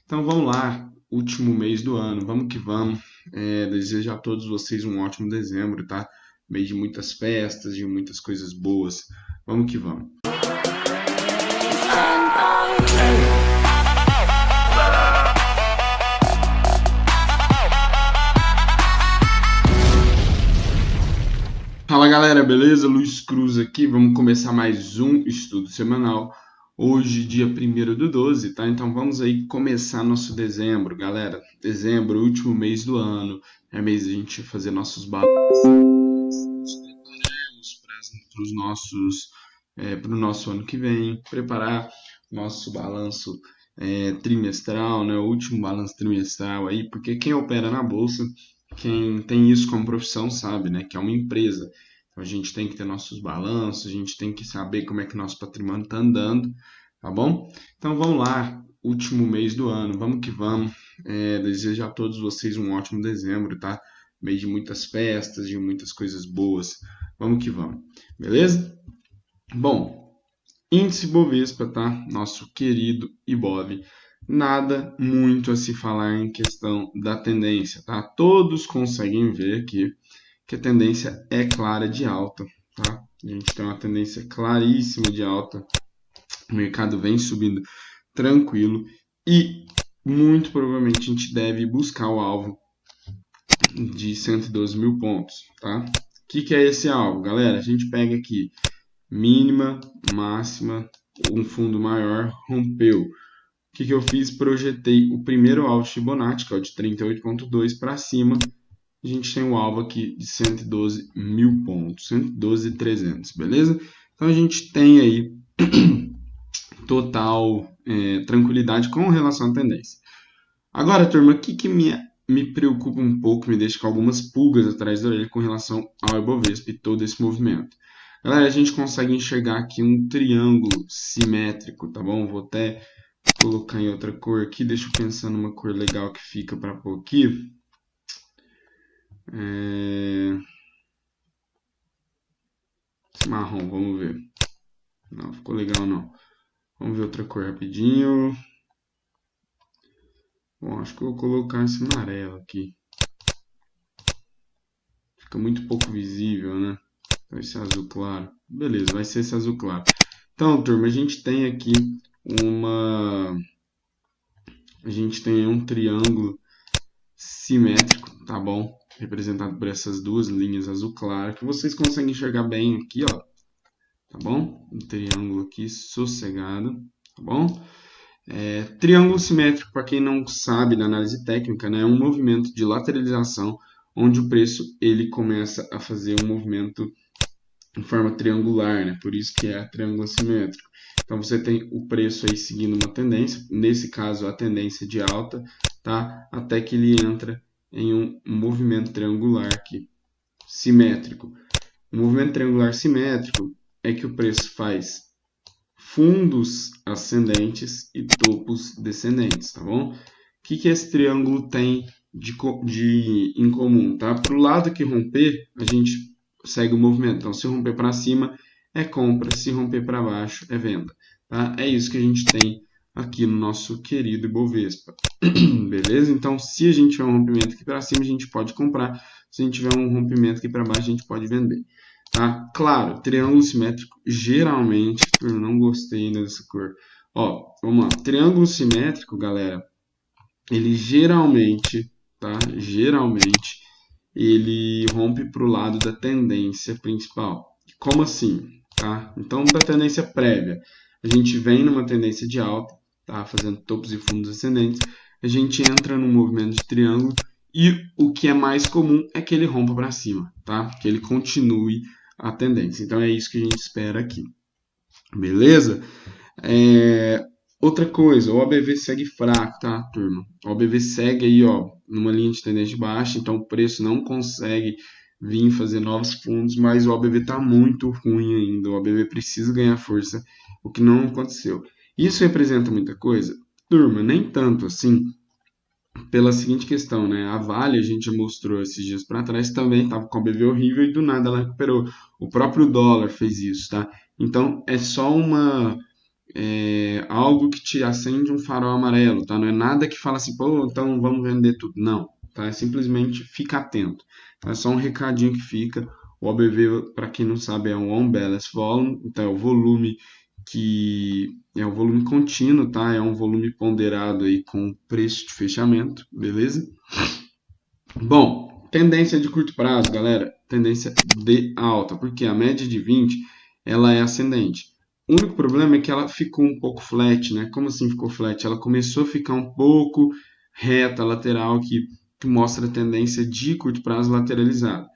Então vamos lá, último mês do ano, vamos que vamos. Desejo a todos vocês um ótimo dezembro, tá? Mês de muitas festas, de muitas coisas boas. Vamos que vamos. Fala galera, beleza? Luiz Cruz aqui, vamos começar mais um estudo semanal. Hoje, dia 1º do 12, tá? Então vamos aí começar nosso dezembro, galera. Dezembro, último mês do ano, é mês de a gente fazer nossos balanços, nos prepararmos para o nosso ano que vem, preparar nosso balanço trimestral, né? O último balanço trimestral aí, porque quem opera na bolsa, quem tem isso como profissão sabe, né? Que é uma empresa. Então a gente tem que ter nossos balanços, a gente tem que saber como é que nosso patrimônio está andando, tá bom? Então vamos lá, último mês do ano, vamos que vamos. Desejo a todos vocês um ótimo dezembro, tá? Mês de muitas festas, de muitas coisas boas. Vamos que vamos, beleza? Bom, índice Bovespa, tá? Nosso querido Ibov. Nada muito a se falar em questão da tendência, tá? Todos conseguem ver aqui que a tendência é clara de alta, tá? A gente tem uma tendência claríssima de alta. O mercado vem subindo tranquilo e muito provavelmente a gente deve buscar o alvo de 112 mil pontos, tá? O que é esse alvo, galera? A gente pega aqui mínima, máxima, um fundo maior, rompeu. O que eu fiz? Projetei o primeiro alvo de Fibonacci, que é o de 38,2 para cima. A gente tem o alvo aqui de 112 mil pontos, 112.300, beleza? Então a gente tem aí total tranquilidade com relação à tendência. Agora, turma, o que me preocupa um pouco, me deixa com algumas pulgas atrás da orelha com relação ao Ibovespa e todo esse movimento. Galera, a gente consegue enxergar aqui um triângulo simétrico, tá bom? Vou até colocar em outra cor aqui, deixa eu pensar numa cor legal que fica para pôr aqui. Esse marrom, vamos ver. Não, ficou legal não. Vamos ver outra cor rapidinho. Bom, acho que eu vou colocar esse amarelo aqui. Fica muito pouco visível, né? Vai ser azul claro. Beleza, vai ser esse azul claro. Então, turma, a gente tem aqui um triângulo simétrico, tá bom? Representado por essas duas linhas azul claro, que vocês conseguem enxergar bem aqui, ó. Tá bom? Um triângulo aqui sossegado, tá bom? Triângulo simétrico, para quem não sabe da análise técnica, né, é um movimento de lateralização onde o preço ele começa a fazer um movimento em forma triangular, né? Por isso que é triângulo simétrico. Então você tem o preço aí seguindo uma tendência, nesse caso a tendência de alta, tá? Até que ele entra em um movimento triangular aqui, simétrico. O movimento triangular simétrico é que o preço faz fundos ascendentes e topos descendentes, tá bom? O que esse triângulo tem em comum, tá? Para o lado que romper, a gente segue o movimento. Então, se romper para cima, é compra. Se romper para baixo, é venda. Tá? É isso que a gente tem aqui no nosso querido Ibovespa. Beleza? Então, se a gente tiver um rompimento aqui para cima, a gente pode comprar. Se a gente tiver um rompimento aqui para baixo, a gente pode vender. Tá? Claro, triângulo simétrico, geralmente, eu não gostei ainda dessa cor. Ó, vamos lá. Triângulo simétrico, galera, ele geralmente, tá? Geralmente, ele rompe para o lado da tendência principal. Como assim? Tá? Então, da tendência prévia, a gente vem numa tendência de alta, tá? Fazendo topos e fundos ascendentes, a gente entra num movimento de triângulo e o que é mais comum é que ele rompa para cima, tá? Que ele continue a tendência. Então, é isso que a gente espera aqui. Beleza? Outra coisa, o OBV segue fraco, tá, turma? O OBV segue aí, ó, numa linha de tendência baixa, então o preço não consegue vir fazer novos fundos, mas o OBV tá muito ruim ainda. O OBV precisa ganhar força, o que não aconteceu. Isso representa muita coisa? Turma, nem tanto assim, pela seguinte questão, né? A Vale, a gente já mostrou esses dias para trás, também estava com o OBV horrível e do nada ela recuperou. O próprio dólar fez isso, tá? Então, é só algo que te acende um farol amarelo, tá? Não é nada que fala assim, pô, então vamos vender tudo. Não, tá? É simplesmente fica atento. É só um recadinho que fica. O OBV, para quem não sabe, é um On Balance Volume, então é o volume que é um volume contínuo, tá? É um volume ponderado aí com preço de fechamento, beleza? Bom, tendência de curto prazo, galera, tendência de alta, porque a média de 20 ela é ascendente. O único problema é que ela ficou um pouco flat, né? Como assim ficou flat? Ela começou a ficar um pouco reta, lateral, que mostra a tendência de curto prazo lateralizada.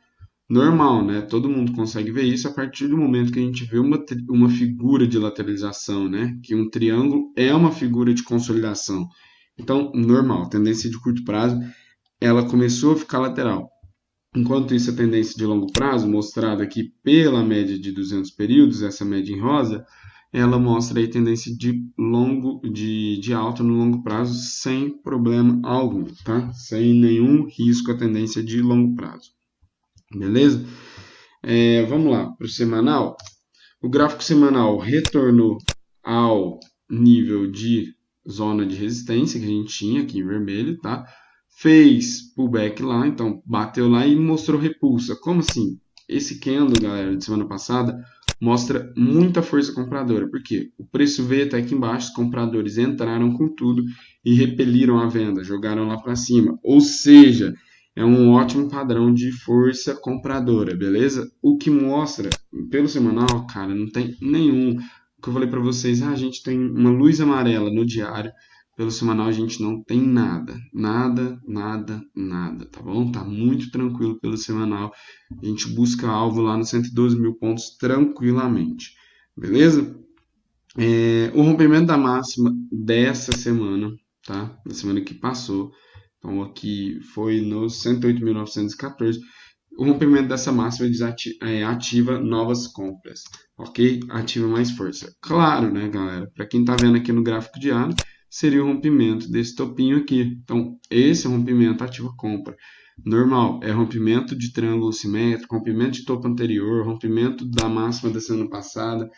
Normal, né? Todo mundo consegue ver isso a partir do momento que a gente vê uma figura de lateralização, né? Que um triângulo é uma figura de consolidação. Então, normal, tendência de curto prazo, ela começou a ficar lateral. Enquanto isso, a tendência de longo prazo, mostrada aqui pela média de 200 períodos, essa média em rosa, ela mostra aí tendência de alta no longo prazo sem problema algum, tá? Sem nenhum risco a tendência de longo prazo. Beleza? Vamos lá para o semanal. O gráfico semanal retornou ao nível de zona de resistência que a gente tinha aqui em vermelho, tá? Fez pullback lá, então bateu lá e mostrou repulsa. Como assim? Esse candle, galera, de semana passada, mostra muita força compradora. Por quê? O preço veio até aqui embaixo, os compradores entraram com tudo e repeliram a venda, jogaram lá para cima. Ou seja, é um ótimo padrão de força compradora, beleza? O que mostra, pelo semanal, cara, não tem nenhum. O que eu falei para vocês, a gente tem uma luz amarela no diário, pelo semanal a gente não tem nada, nada, nada, nada, tá bom? Tá muito tranquilo pelo semanal. A gente busca alvo lá nos 112 mil pontos tranquilamente, beleza? O rompimento da máxima dessa semana, tá? Da semana que passou. Então aqui foi nos 108.914. O rompimento dessa máxima ativa novas compras, ok? Ativa mais força. Claro, né, galera? Para quem está vendo aqui no gráfico diário, seria o rompimento desse topinho aqui. Então, esse rompimento ativa compra. Normal, é rompimento de triângulo simétrico, rompimento de topo anterior, rompimento da máxima da semana passada.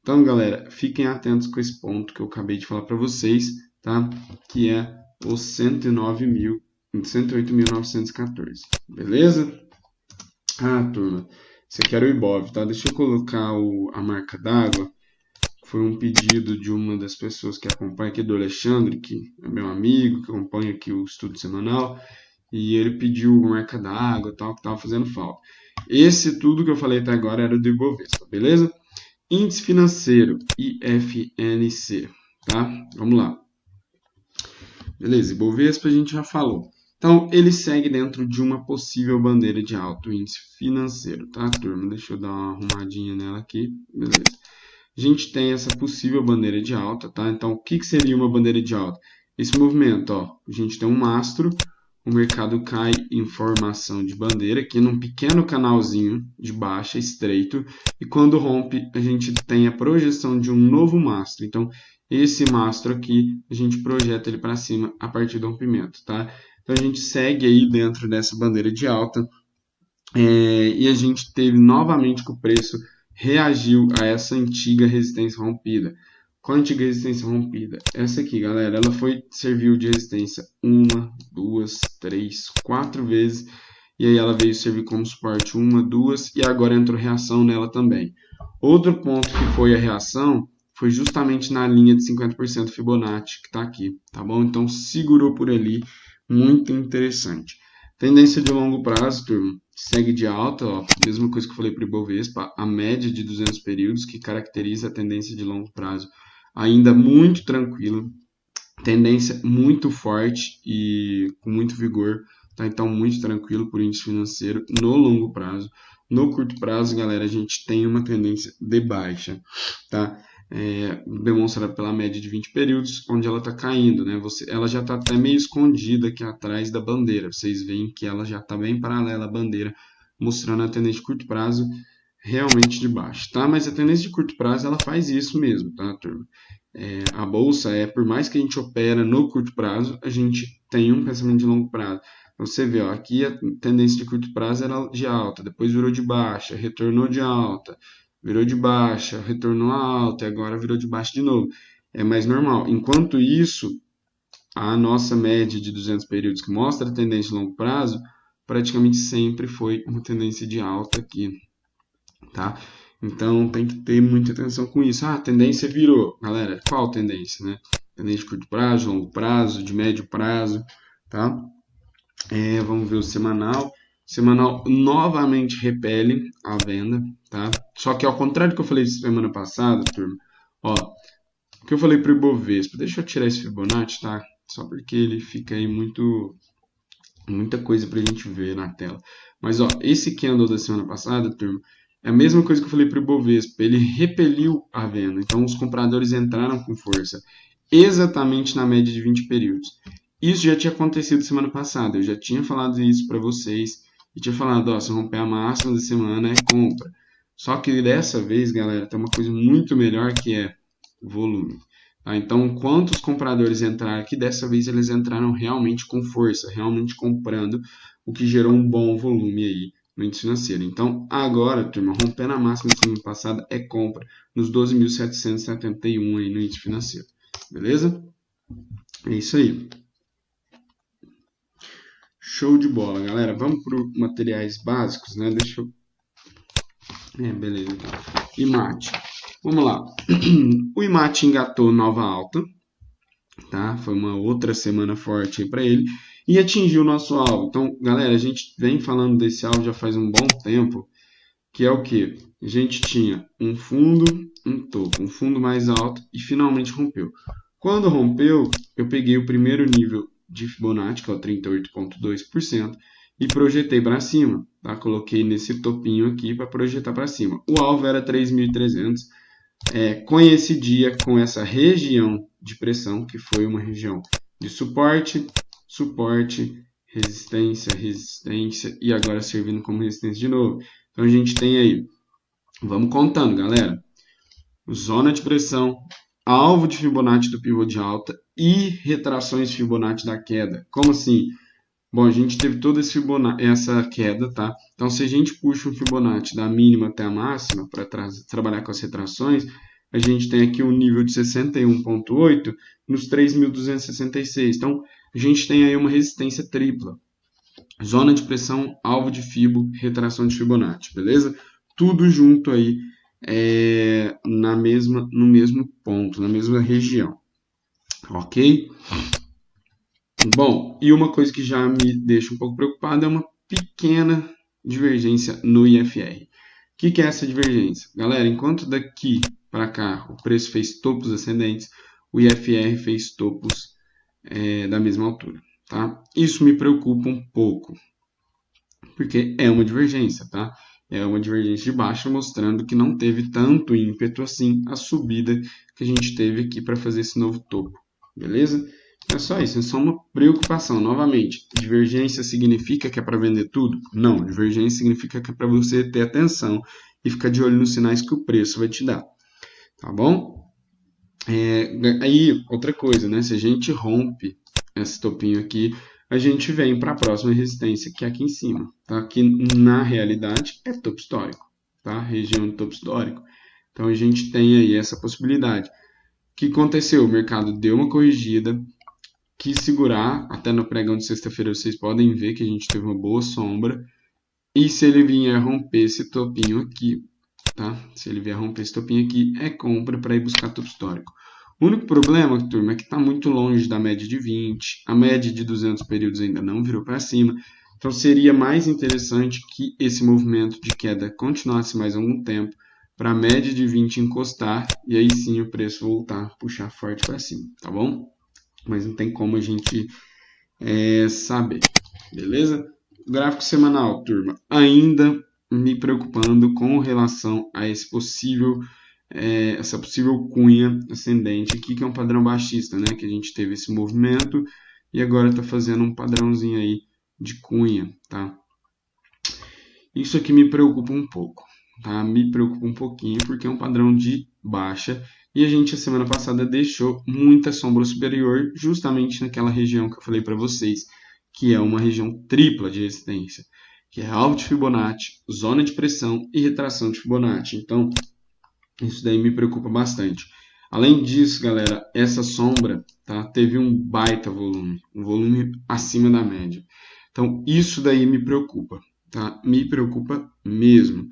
Então, galera, fiquem atentos com esse ponto que eu acabei de falar para vocês, tá? Que é os 108.914, beleza? Ah, turma, você quer o Ibov, tá? Deixa eu colocar a marca d'água. Foi um pedido de uma das pessoas que acompanha aqui, do Alexandre, que é meu amigo, que acompanha aqui o estudo semanal, e ele pediu marca d'água, tal, que estava fazendo falta. Esse tudo que eu falei até agora era do Ibovespa, beleza? Índice financeiro, IFNC, tá? Vamos lá. Beleza, Ibovespa a gente já falou. Então, ele segue dentro de uma possível bandeira de alto índice financeiro, tá, turma? Deixa eu dar uma arrumadinha nela aqui. Beleza. A gente tem essa possível bandeira de alta, tá? Então, o que seria uma bandeira de alta? Esse movimento, ó, a gente tem um mastro, o mercado cai em formação de bandeira, aqui num pequeno canalzinho de baixa, estreito, e quando rompe, a gente tem a projeção de um novo mastro. Então, esse mastro aqui, a gente projeta ele para cima a partir do rompimento, tá? Então, a gente segue aí dentro dessa bandeira de alta, e a gente teve novamente que o preço reagiu a essa antiga resistência rompida. Qual a antiga resistência rompida? Essa aqui, galera, ela serviu de resistência uma, duas, três, quatro vezes, e aí ela veio servir como suporte uma, duas, e agora entrou reação nela também. Outro ponto que foi a reação foi justamente na linha de 50% Fibonacci, que está aqui, tá bom? Então, segurou por ali, muito interessante. Tendência de longo prazo, turma, segue de alta, ó, mesma coisa que eu falei para o Ibovespa, a média de 200 períodos, que caracteriza a tendência de longo prazo, ainda muito tranquila, tendência muito forte e com muito vigor, tá? Então, muito tranquilo por índice financeiro no longo prazo. No curto prazo, galera, a gente tem uma tendência de baixa, tá? Demonstrada pela média de 20 períodos, onde ela está caindo, né? Ela já está até meio escondida aqui atrás da bandeira. Vocês veem que ela já está bem paralela à bandeira, mostrando a tendência de curto prazo realmente de baixo, tá? Mas a tendência de curto prazo, ela faz isso mesmo, tá, turma? A bolsa por mais que a gente opera no curto prazo, a gente tem um pensamento de longo prazo. Então, você vê, ó, aqui a tendência de curto prazo era de alta, depois virou de baixa, retornou de alta, virou de baixa, retornou a alta e agora virou de baixa de novo. É mais normal. Enquanto isso, a nossa média de 200 períodos que mostra a tendência de longo prazo, praticamente sempre foi uma tendência de alta aqui, tá? Então tem que ter muita atenção com isso. Ah, a tendência virou. Galera, qual tendência, né? Tendência de curto prazo, de longo prazo, de médio prazo, tá? Vamos ver o semanal. Semanal novamente repele a venda, tá? Só que ao contrário do que eu falei semana passada, turma, ó, o que eu falei para o Ibovespa, deixa eu tirar esse Fibonacci, tá? Só porque ele fica aí muita coisa para a gente ver na tela. Mas ó, esse candle da semana passada, turma, é a mesma coisa que eu falei para o Ibovespa, ele repeliu a venda, então os compradores entraram com força, exatamente na média de 20 períodos. Isso já tinha acontecido semana passada, eu já tinha falado isso para vocês, e tinha falado, ó, se romper a máxima da semana é compra. Só que dessa vez, galera, tem uma coisa muito melhor que é volume. Tá? Então, quantos compradores entraram aqui? Dessa vez eles entraram realmente com força, realmente comprando, o que gerou um bom volume aí no índice financeiro. Então, agora, turma, rompendo a máxima da semana passada é compra nos 12.771 aí no índice financeiro. Beleza? É isso aí. Show de bola, galera. Vamos para os materiais básicos, né? Deixa eu... beleza. IMAT. Vamos lá. O IMAT engatou nova alta, tá? Foi uma outra semana forte para ele e atingiu o nosso alvo. Então, galera, a gente vem falando desse alvo já faz um bom tempo, que é o que? A gente tinha um fundo, um topo, um fundo mais alto e finalmente rompeu. Quando rompeu, eu peguei o primeiro nível de Fibonacci, que é o 38,2%, e projetei para cima, tá? Coloquei nesse topinho aqui para projetar para cima. O alvo era 3.300. Coincidia com essa região de pressão, que foi uma região de suporte, suporte, resistência, resistência e agora servindo como resistência de novo. Então a gente tem aí, vamos contando, galera, zona de pressão, alvo de Fibonacci do pivô de alta e retrações Fibonacci da queda. Como assim? Bom, a gente teve toda essa queda, tá? Então, se a gente puxa um Fibonacci da mínima até a máxima para trabalhar com as retrações, a gente tem aqui um nível de 61,8 nos 3.266. Então, a gente tem aí uma resistência tripla. Zona de pressão, alvo de Fibo, retração de Fibonacci, beleza? Tudo junto aí no mesmo ponto, na mesma região, ok? Bom, e uma coisa que já me deixa um pouco preocupado é uma pequena divergência no IFR. O que é essa divergência? Galera, enquanto daqui para cá o preço fez topos ascendentes, o IFR fez topos da mesma altura. Tá? Isso me preocupa um pouco, porque é uma divergência, tá? É uma divergência de baixa, mostrando que não teve tanto ímpeto assim a subida que a gente teve aqui para fazer esse novo topo, beleza? É só isso, é só uma preocupação. Novamente, divergência significa que é para vender tudo? Não, divergência significa que é para você ter atenção e ficar de olho nos sinais que o preço vai te dar, tá bom? Aí, outra coisa, né? Se a gente rompe esse topinho aqui, a gente vem para a próxima resistência, que é aqui em cima, tá? Que na realidade é topo histórico, tá? Região de topo histórico. Então a gente tem aí essa possibilidade. O que aconteceu? O mercado deu uma corrigida, quis segurar, até no pregão de sexta-feira vocês podem ver que a gente teve uma boa sombra. E se ele vier romper esse topinho aqui, tá? Se ele vier romper esse topinho aqui, é compra para ir buscar topo histórico. O único problema, turma, é que está muito longe da média de 20, a média de 200 períodos ainda não virou para cima, então seria mais interessante que esse movimento de queda continuasse mais algum tempo, para a média de 20 encostar, e aí sim o preço voltar a puxar forte para cima, tá bom? Mas não tem como a gente saber, beleza? Gráfico semanal, turma, ainda me preocupando com relação a essa possível cunha ascendente aqui, que é um padrão baixista, né? Que a gente teve esse movimento e agora está fazendo um padrãozinho aí de cunha, tá? Isso aqui me preocupa um pouco, tá? Me preocupa um pouquinho porque é um padrão de baixa e a gente, a semana passada, deixou muita sombra superior justamente naquela região que eu falei para vocês, que é uma região tripla de resistência. que é alvo de Fibonacci, zona de pressão e retração de Fibonacci. Então, isso daí me preocupa bastante. Além disso, galera, essa sombra, tá, teve um baita volume, um volume acima da média. Então, isso daí me preocupa, tá? Me preocupa mesmo.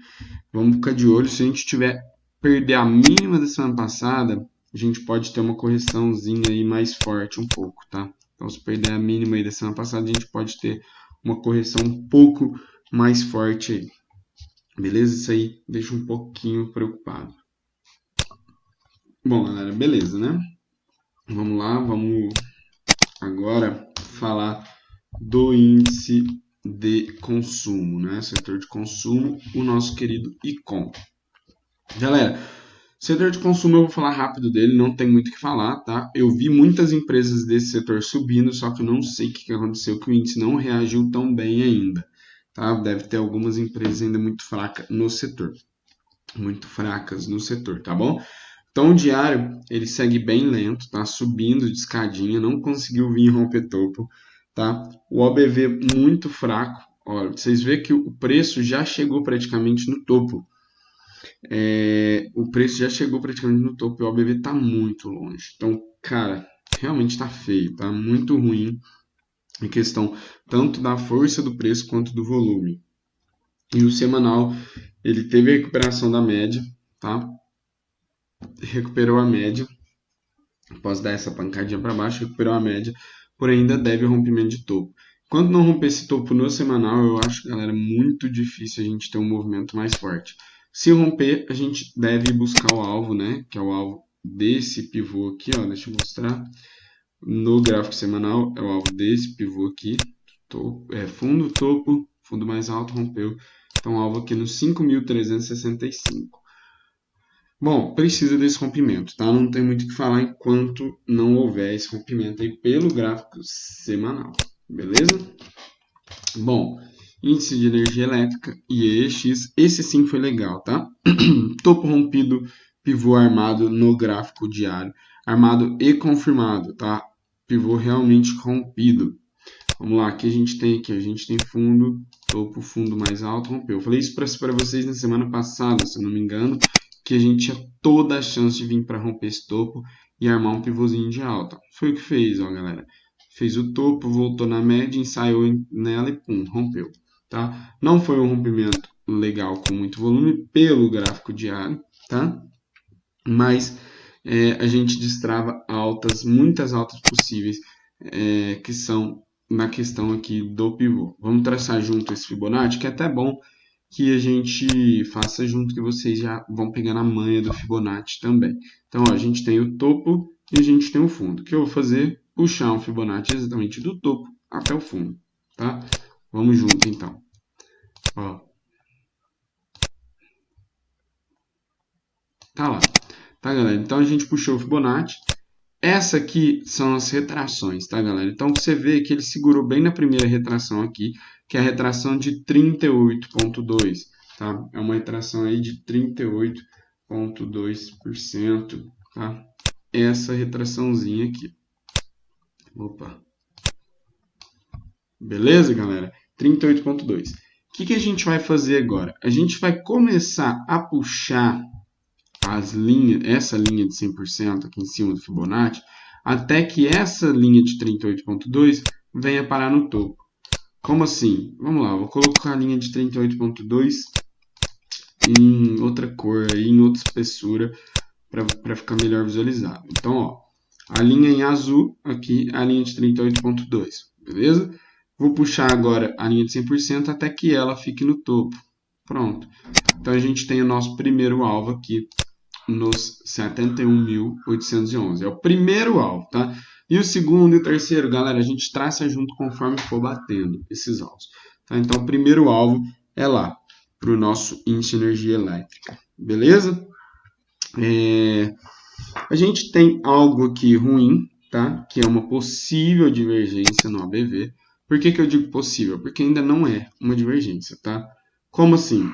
Vamos ficar de olho. Se a gente tiver perder a mínima da semana passada, a gente pode ter uma correçãozinha aí mais forte um pouco, tá? Então, se perder a mínima aí da semana passada, a gente pode ter uma correção um pouco mais forte aí. Beleza? Isso aí deixa um pouquinho preocupado. Bom, galera, beleza, né? Vamos lá, vamos agora falar do índice de consumo, né? Setor de consumo, o nosso querido ICOM. Galera, setor de consumo eu vou falar rápido dele, não tem muito o que falar, tá? Eu vi muitas empresas desse setor subindo, só que eu não sei o que aconteceu, que o índice não reagiu tão bem ainda, tá? Deve ter algumas empresas ainda muito fracas no setor, tá bom? Então o diário, ele segue bem lento, tá? Subindo de escadinha, não conseguiu vir romper topo, tá? O OBV muito fraco, olha, vocês veem que o preço já chegou praticamente no topo. O preço já chegou praticamente no topo e o OBV está muito longe. Então, cara, realmente está feio, tá muito ruim em questão tanto da força do preço quanto do volume. E o semanal, ele teve a recuperação da média, tá? Recuperou a média. Após dar essa pancadinha para baixo, recuperou a média, porém ainda deve rompimento de topo. Quando não romper esse topo no semanal, eu acho, galera, muito difícil a gente ter um movimento mais forte. Se romper, a gente deve buscar o alvo, né? Que é o alvo desse pivô aqui, ó. Deixa eu mostrar. No gráfico semanal, é o alvo desse pivô aqui. Fundo, topo, fundo mais alto, rompeu. Então, o alvo aqui no 5.365. Bom, precisa desse rompimento, tá? Não tem muito o que falar enquanto não houver esse rompimento aí pelo gráfico semanal, beleza? Bom, índice de energia elétrica, IEX, esse sim foi legal, tá? Topo rompido, pivô armado no gráfico diário, armado e confirmado, tá? Pivô realmente rompido. Vamos lá, aqui a gente tem fundo, topo, fundo mais alto, rompeu. Eu falei isso para vocês na semana passada, se eu não me engano, que a gente tinha toda a chance de vir para romper esse topo e armar um pivôzinho de alta. Foi o que fez, ó, galera. Fez o topo, voltou na média, ensaiou nela e pum, rompeu, tá? Não foi um rompimento legal com muito volume pelo gráfico diário, tá? Mas a gente destrava altas, muitas altas possíveis, que são na questão aqui do pivô. Vamos traçar junto esse Fibonacci, que é até bom que a gente faça junto, que vocês já vão pegando a manha do Fibonacci também. Então, ó, a gente tem o topo e a gente tem o fundo. O que eu vou fazer? Puxar um Fibonacci exatamente do topo até o fundo, tá? Vamos junto, então. Ó. Tá lá. Tá, galera? Então, a gente puxou o Fibonacci. Essa aqui são as retrações, tá, galera? Então, você vê que ele segurou bem na primeira retração aqui, que é a retração de 38,2, tá? É uma retração aí de 38,2%, tá? Essa retraçãozinha aqui. Opa. Beleza, galera? 38,2. O que a gente vai fazer agora? A gente vai começar a puxar essa linha de 100% aqui em cima do Fibonacci, até que essa linha de 38,2 venha parar no topo. Como assim? Vamos lá, vou colocar a linha de 38,2 em outra cor, aí, em outra espessura, para ficar melhor visualizado. Então, ó, a linha em azul aqui é a linha de 38,2, beleza? Vou puxar agora a linha de 100% até que ela fique no topo. Pronto. Então, a gente tem o nosso primeiro alvo aqui, nos 71.811. É o primeiro alvo, tá? E o segundo e o terceiro, galera, a gente traça junto conforme for batendo esses alvos. Tá? Então, o primeiro alvo é lá, para o nosso índice de energia elétrica. Beleza? A gente tem algo aqui ruim, tá? Que é uma possível divergência no ABV. Por que eu digo possível? Porque ainda não é uma divergência, tá? Como assim?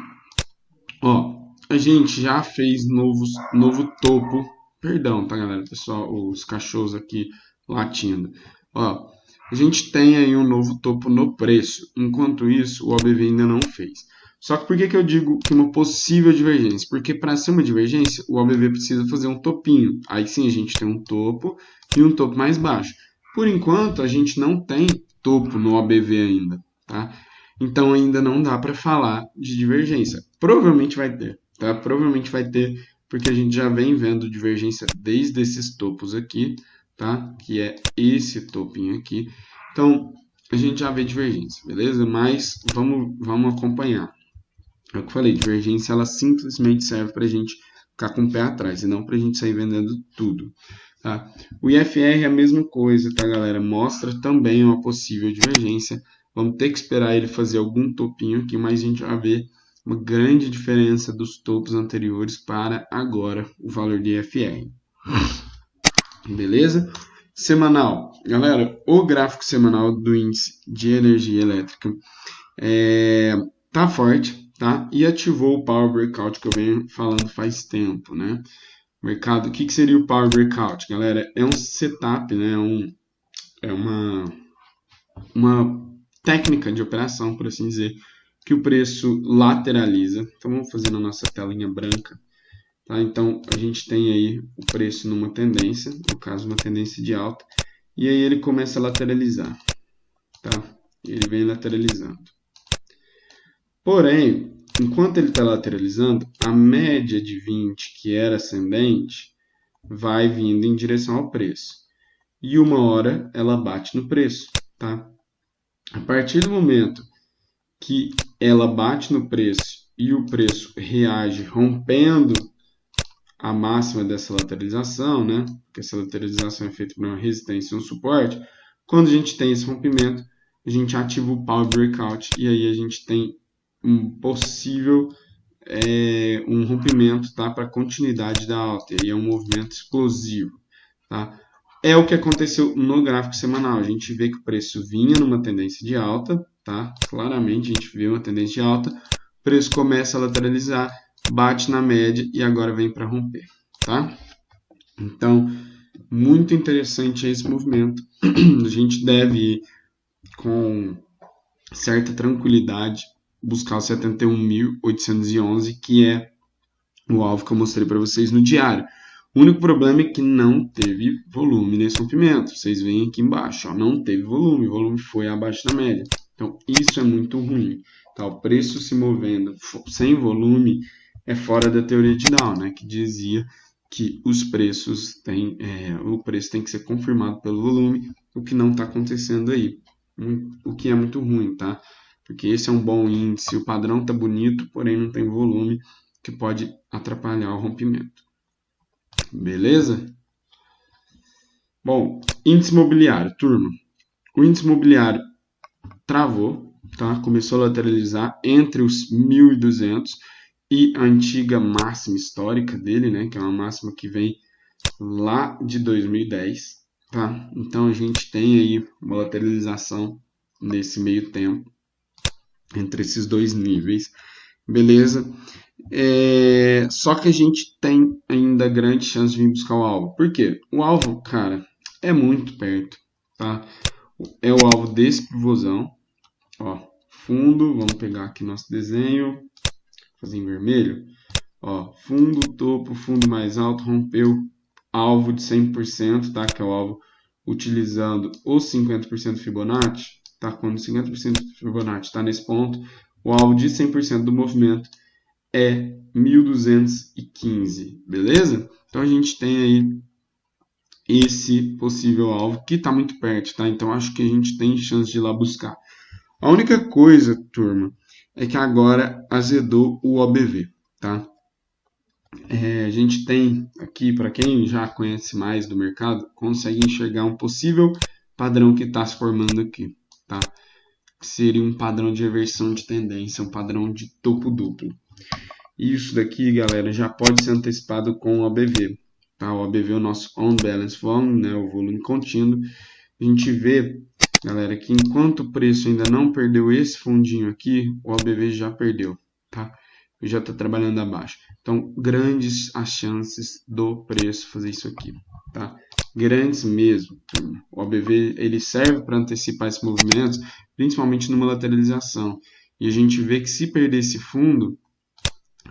Ó, a gente já fez novo topo. Perdão, tá, galera? Pessoal, os cachorros aqui latindo. Ó, a gente tem aí um novo topo no preço. Enquanto isso, o OBV ainda não fez. Só que por que eu digo que uma possível divergência? Porque para ser uma divergência, o OBV precisa fazer um topinho. Aí sim a gente tem um topo e um topo mais baixo. Por enquanto, a gente não tem topo no OBV ainda, tá? Então ainda não dá para falar de divergência. Provavelmente vai ter, tá? Provavelmente vai ter, porque a gente já vem vendo divergência desde esses topos aqui, tá? Que é esse topinho aqui. Então, a gente já vê divergência, beleza? Mas vamos acompanhar. É o que eu falei, divergência ela simplesmente serve para a gente ficar com o pé atrás e não para a gente sair vendendo tudo. Tá? O IFR é a mesma coisa, tá, galera? Mostra também uma possível divergência. Vamos ter que esperar ele fazer algum topinho aqui, mas a gente vai ver uma grande diferença dos topos anteriores para agora o valor de IFR. Beleza? Semanal. Galera, o gráfico semanal do índice de energia elétrica tá forte, tá? E ativou o Power Breakout que eu venho falando faz tempo, né? Mercado, o que seria o Power Breakout, galera? É um setup, né? É uma técnica de operação, por assim dizer, que o preço lateraliza. Então vamos fazer na nossa telinha branca. Tá? Então a gente tem aí o preço numa tendência, no caso uma tendência de alta, e aí ele começa a lateralizar. Tá? Ele vem lateralizando. Porém, enquanto ele está lateralizando, a média de 20, que era ascendente, vai vindo em direção ao preço. E uma hora ela bate no preço. Tá? A partir do momento que ela bate no preço e o preço reage rompendo a máxima dessa lateralização, né? Porque essa lateralização é feita por uma resistência e um suporte. Quando a gente tem esse rompimento, a gente ativa o Power Breakout e aí a gente tem um possível um rompimento, tá? Para a continuidade da alta. E é um movimento explosivo, tá? É o que aconteceu no gráfico semanal. A gente vê que o preço vinha numa tendência de alta, tá? Claramente a gente vê uma tendência de alta. O preço começa a lateralizar, bate na média e agora vem para romper, tá? Então, muito interessante esse movimento. A gente deve ir com certa tranquilidade buscar o 71.811, que é o alvo que eu mostrei para vocês no diário. O único problema é que não teve volume nesse rompimento. Vocês veem aqui embaixo, ó, não teve volume, o volume foi abaixo da média. Então, isso é muito ruim. Tá? O preço se movendo sem volume é fora da teoria de Dow, né? Que dizia que os preços o preço tem que ser confirmado pelo volume, o que não está acontecendo aí. O que é muito ruim, tá? Porque esse é um bom índice, o padrão está bonito, porém não tem volume, que pode atrapalhar o rompimento. Beleza? Bom, índice imobiliário, turma. O índice imobiliário travou, tá? Começou a lateralizar entre os 1.200 e a antiga máxima histórica dele, né? Que é uma máxima que vem lá de 2010, tá? Então a gente tem aí uma lateralização nesse meio tempo entre esses dois níveis, beleza? Só que a gente tem ainda grande chance de vir buscar o alvo. Por quê? O alvo, cara, é muito perto, tá? É o alvo desse pivôzão, ó, fundo, vamos pegar aqui nosso desenho, fazer em vermelho, ó, fundo, topo, fundo mais alto, rompeu, alvo de 100%, tá? Que é o alvo utilizando os 50% Fibonacci, tá? Quando 50% Fibonacci está nesse ponto, o alvo de 100% do movimento é 1.215, beleza? Então a gente tem aí esse possível alvo que está muito perto, tá? Então acho que a gente tem chance de ir lá buscar. A única coisa, turma, é que agora azedou o OBV, tá? A gente tem aqui, para quem já conhece mais do mercado, consegue enxergar um possível padrão que está se formando aqui, tá? Seria um padrão de reversão de tendência, um padrão de topo duplo. Isso daqui, galera, já pode ser antecipado com o OBV. Tá? O OBV é o nosso On Balance Volume, né? O volume contínuo. A gente vê, galera, que enquanto o preço ainda não perdeu esse fundinho aqui, o OBV já perdeu. Tá? E já está trabalhando abaixo. Então, grandes as chances do preço fazer isso aqui. tá? Grandes mesmo, turma. O OBV ele serve para antecipar esses movimentos, principalmente numa lateralização. E a gente vê que se perder esse fundo,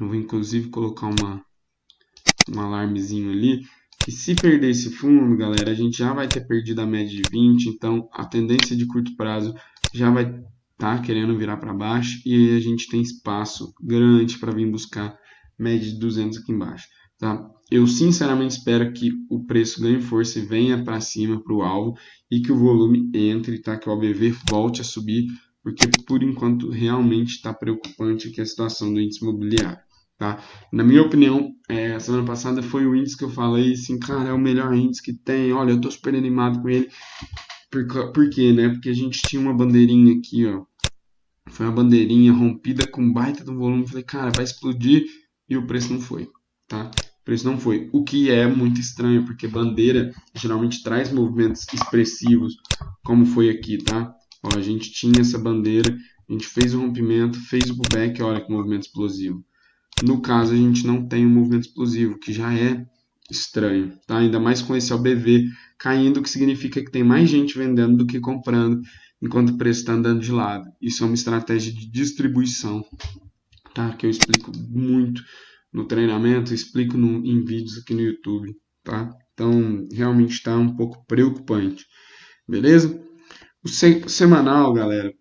eu vou inclusive colocar um alarmezinho ali, que se perder esse fundo, galera, a gente já vai ter perdido a média de 20, então a tendência de curto prazo já vai estar querendo virar para baixo e aí a gente tem espaço grande para vir buscar média de 200 aqui embaixo, tá? Eu sinceramente espero que o preço ganhe força e venha para cima para o alvo e que o volume entre, tá? Que o OBV volte a subir, porque por enquanto realmente está preocupante aqui a situação do índice imobiliário. Tá? Na minha opinião, semana passada foi o índice que eu falei assim, cara, é o melhor índice que tem, olha, eu tô super animado com ele. Por quê, né? Porque a gente tinha uma bandeirinha aqui, ó. Foi uma bandeirinha rompida com baita do volume. Falei, cara, vai explodir e o preço não foi, tá? O preço não foi. O que é muito estranho, porque bandeira geralmente traz movimentos expressivos, como foi aqui, tá? Ó, a gente tinha essa bandeira, a gente fez o rompimento, fez o pullback, olha que movimento explosivo. No caso, a gente não tem um movimento explosivo, que já é estranho, tá? Ainda mais com esse OBV caindo, que significa que tem mais gente vendendo do que comprando, enquanto o preço está andando de lado. Isso é uma estratégia de distribuição, tá? Que eu explico muito no treinamento, explico em vídeos aqui no YouTube, tá? Então, realmente está um pouco preocupante, beleza? O semanal, galera,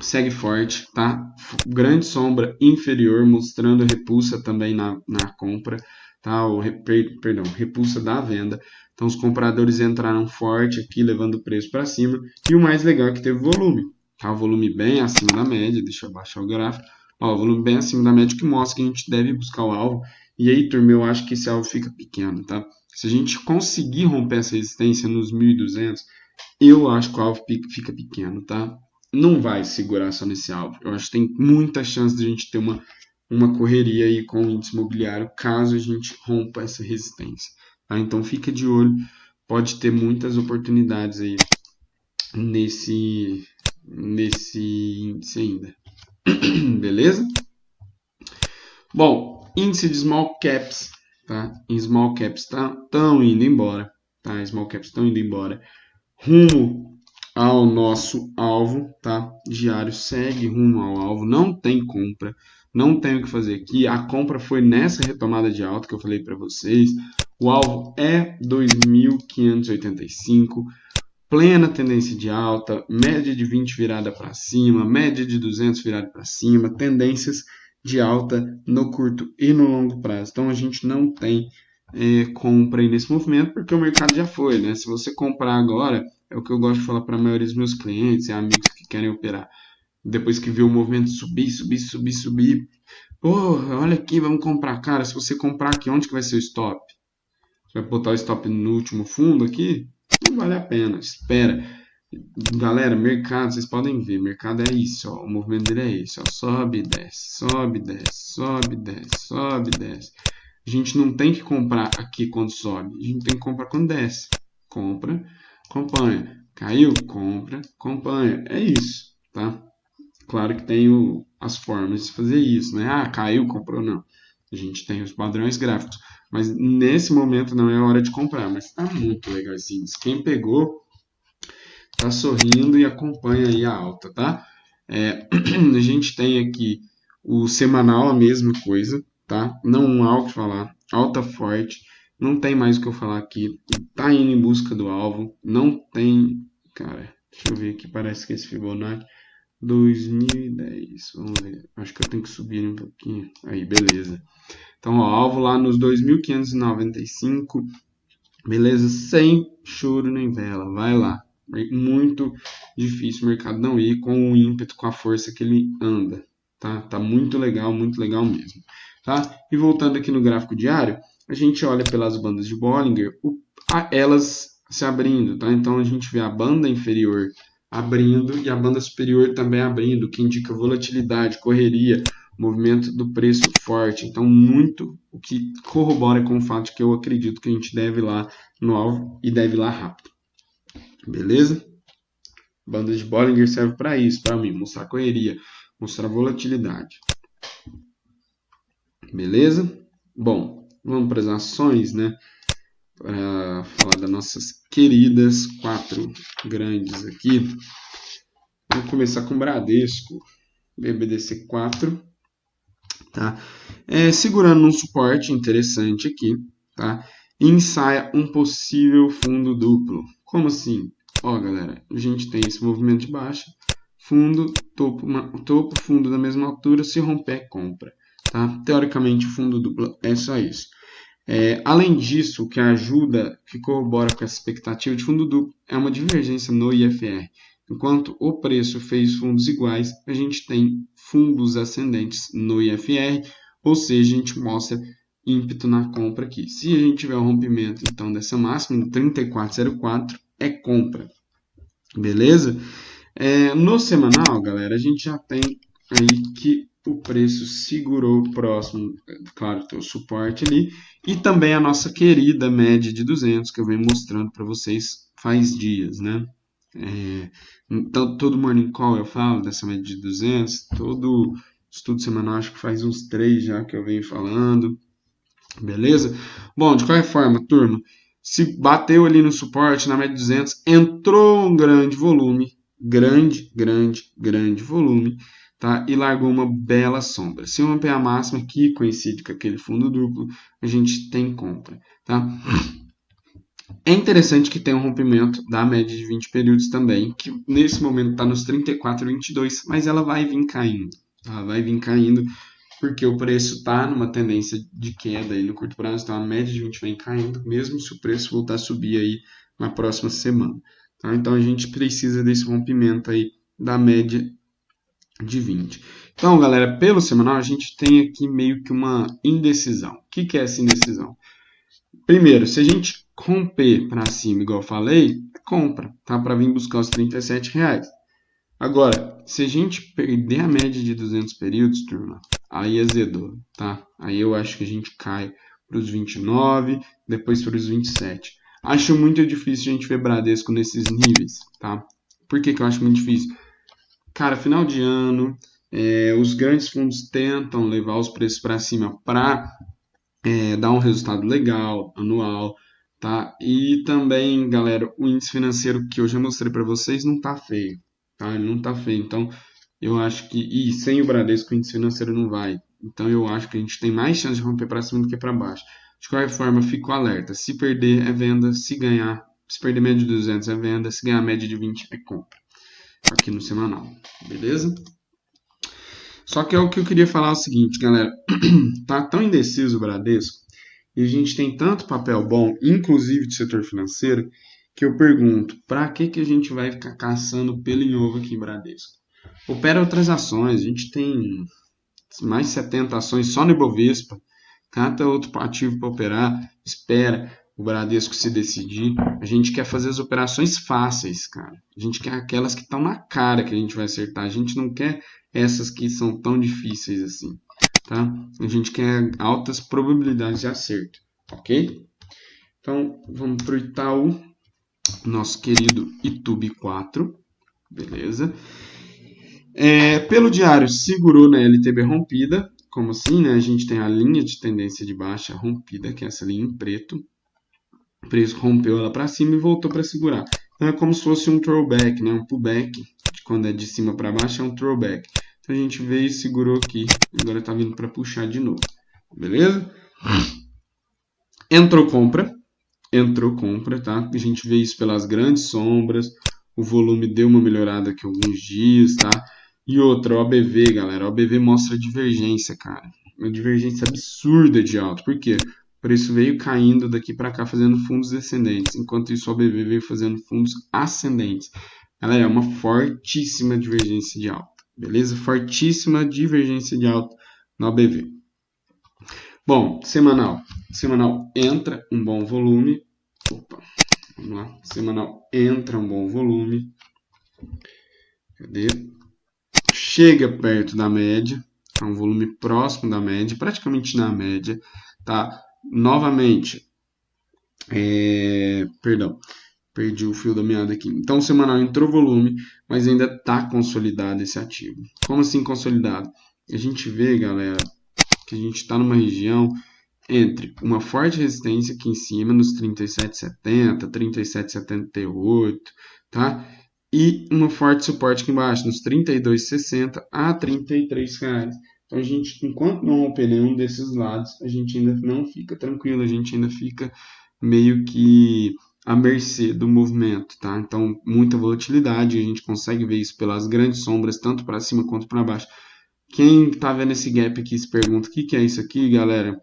segue forte, tá? Grande sombra inferior, mostrando repulsa também na compra, tá? Perdão, repulsa da venda. Então, os compradores entraram forte aqui, levando o preço para cima. E o mais legal é que teve volume, tá? O volume bem acima da média. Deixa eu baixar o gráfico. Ó, o volume bem acima da média, que mostra que a gente deve buscar o alvo. E aí, turma, eu acho que esse alvo fica pequeno, tá? Se a gente conseguir romper essa resistência nos 1.200, eu acho que o alvo fica pequeno, tá? Não vai segurar só nesse alvo. Eu acho que tem muita chance de a gente ter uma correria aí com o índice imobiliário caso a gente rompa essa resistência. Tá? Então fica de olho, pode ter muitas oportunidades aí nesse índice ainda. Beleza? Bom, índice de small caps, tá? Em small caps estão indo embora, tá? Small caps estão indo embora. Rumo ao nosso alvo, tá? Diário segue rumo ao alvo, não tem compra, não tem o que fazer aqui. A compra foi nessa retomada de alta que eu falei para vocês. O alvo é 2.585, plena tendência de alta, média de 20 virada para cima, média de 200 virada para cima, tendências de alta no curto e no longo prazo. Então a gente não tem compra aí nesse movimento porque o mercado já foi, né? Se você comprar agora, é o que eu gosto de falar para a maioria dos meus clientes e amigos que querem operar. Depois que vê o movimento subir, pô, olha aqui, vamos comprar. Cara, se você comprar aqui, onde que vai ser o stop? Você vai botar o stop no último fundo aqui? Não vale a pena, espera. Galera, mercado, vocês podem ver, mercado é isso, ó, o movimento dele é esse, ó, sobe, desce, sobe, desce, sobe, desce, sobe, desce. A gente não tem que comprar aqui quando sobe, a gente tem que comprar quando desce. Compra, acompanha. Caiu, compra, acompanha. É isso, tá? Claro que tem as formas de fazer isso, né? Ah, caiu, comprou, não. A gente tem os padrões gráficos. Mas nesse momento não é hora de comprar. Mas tá muito legal esse índice. Quem pegou, tá sorrindo e acompanha aí a alta, tá? A gente tem aqui o semanal, a mesma coisa, tá? Não há o que falar. Alta forte. Não tem mais o que eu falar aqui. Tá indo em busca do alvo. Não tem. Cara, deixa eu ver aqui. Parece que esse Fibonacci. 2010, vamos ver. Acho que eu tenho que subir um pouquinho. Aí, beleza. Então, ó, alvo lá nos 2.595. Beleza? Sem choro nem vela. Vai lá. Muito difícil o mercado não ir com o ímpeto, com a força que ele anda. Tá? Tá muito legal mesmo. Tá? E voltando aqui no gráfico diário, a gente olha pelas bandas de Bollinger, elas se abrindo, tá? Então a gente vê a banda inferior abrindo e a banda superior também abrindo, que indica volatilidade, correria, movimento do preço forte. Então, muito o que corrobora com o fato que eu acredito que a gente deve ir lá no alvo e deve ir lá rápido. Beleza? Banda de Bollinger serve para isso, para mim, mostrar correria, mostrar volatilidade. Beleza? Bom, vamos para as ações, né? para falar das nossas queridas 4 grandes aqui. Vamos começar com o Bradesco, BBDC 4, tá? Segurando um suporte interessante aqui, tá? E ensaia um possível fundo duplo. Como assim? Ó, galera, a gente tem esse movimento de baixa, fundo, topo, fundo da mesma altura, se romper, compra, tá? Teoricamente, o fundo duplo é só isso. Além disso, o que ajuda, que corrobora com essa expectativa de fundo duplo, é uma divergência no IFR. Enquanto o preço fez fundos iguais, a gente tem fundos ascendentes no IFR, ou seja, a gente mostra ímpeto na compra aqui. Se a gente tiver o rompimento então dessa máxima, em 34,04, é compra. Beleza? No semanal, galera, a gente já tem aí que o preço segurou próximo, claro, tem o suporte ali, e também a nossa querida média de 200, que eu venho mostrando para vocês faz dias, né? Então, todo morning call eu falo dessa média de 200, todo estudo semanal acho que faz uns 3 já que eu venho falando, beleza? Bom, de qualquer forma, turma, se bateu ali no suporte, na média de 200, entrou um grande volume, grande volume, tá? E largou uma bela sombra. Se romper a máxima, que coincide com aquele fundo duplo, a gente tem compra, tá? É interessante que tem um rompimento da média de 20 períodos também, que nesse momento está nos 34,22, mas ela vai vir caindo. Ela vai vir caindo porque o preço está numa tendência de queda aí no curto prazo, então a média de 20 vem caindo, mesmo se o preço voltar a subir aí na próxima semana. Tá? Então a gente precisa desse rompimento aí da média de 20. Então, galera, pelo semanal a gente tem aqui meio que uma indecisão. O que é essa indecisão? Primeiro, se a gente romper para cima, igual eu falei, compra, tá? Para vir buscar os R$ 37. Agora, se a gente perder a média de 200 períodos, turma, aí azedou, tá? Aí eu acho que a gente cai para os 29, depois para os 27. Acho muito difícil a gente ver Bradesco nesses níveis, tá? Por que eu acho muito difícil? Cara, final de ano, os grandes fundos tentam levar os preços para cima para dar um resultado legal, anual, tá? E também, galera, o índice financeiro que eu já mostrei para vocês não tá feio, tá? Ele não tá feio, então eu acho que, e sem o Bradesco o índice financeiro não vai, então eu acho que a gente tem mais chance de romper para cima do que para baixo. De qualquer forma, fico alerta, se perder é venda, se ganhar, se perder média de 200 é venda, se ganhar média de 20 é compra, aqui no semanal, beleza? Só que é o que eu queria falar é o seguinte, galera, tá tão indeciso o Bradesco, e a gente tem tanto papel bom, inclusive de setor financeiro, que eu pergunto, para que a gente vai ficar caçando pelo em ovo aqui em Bradesco? Opera outras ações, a gente tem mais de 70 ações só no Ibovespa, cada outro ativo para operar, espera o Bradesco se decidir. A gente quer fazer as operações fáceis, cara. A gente quer aquelas que estão na cara que a gente vai acertar. A gente não quer essas que são tão difíceis assim, tá? A gente quer altas probabilidades de acerto, ok? Então, vamos para o Itaú, nosso querido Itube 4, beleza? Pelo diário, segurou na LTB rompida, como assim, né? A gente tem a linha de tendência de baixa rompida, que é essa linha em preto. O preço rompeu ela para cima e voltou para segurar. Então é como se fosse um throwback, né? Um pullback. Quando é de cima para baixo é um throwback. Então a gente veio e segurou aqui. Agora está vindo para puxar de novo. Beleza? Entrou compra, tá? A gente vê isso pelas grandes sombras. O volume deu uma melhorada aqui alguns dias, tá? E outra, o ABV, galera. O ABV mostra divergência, cara. Uma divergência absurda de alta. Por quê? O preço veio caindo daqui para cá fazendo fundos descendentes, enquanto isso o ABV veio fazendo fundos ascendentes. Galera, é uma fortíssima divergência de alta, beleza? Fortíssima divergência de alta no ABV. Bom, semanal. Semanal entra um bom volume. Opa, vamos lá. Semanal entra um bom volume. Cadê? Chega perto da média. É um volume próximo da média, praticamente na média, tá? Novamente, perdão, perdi o fio da meada aqui. Então, o semanal entrou volume, mas ainda está consolidado esse ativo. Como assim consolidado? A gente vê, galera, que a gente está numa região entre uma forte resistência aqui em cima, nos 37,70, 37,78, tá? E uma forte suporte aqui embaixo, nos 32,60 a R$ 33. Então, a gente, enquanto não romper nenhum desses lados, a gente ainda não fica tranquilo, a gente ainda fica meio que à mercê do movimento, tá? Então, muita volatilidade, a gente consegue ver isso pelas grandes sombras, tanto para cima quanto para baixo. Quem tá vendo esse gap aqui se pergunta o que é isso aqui, galera?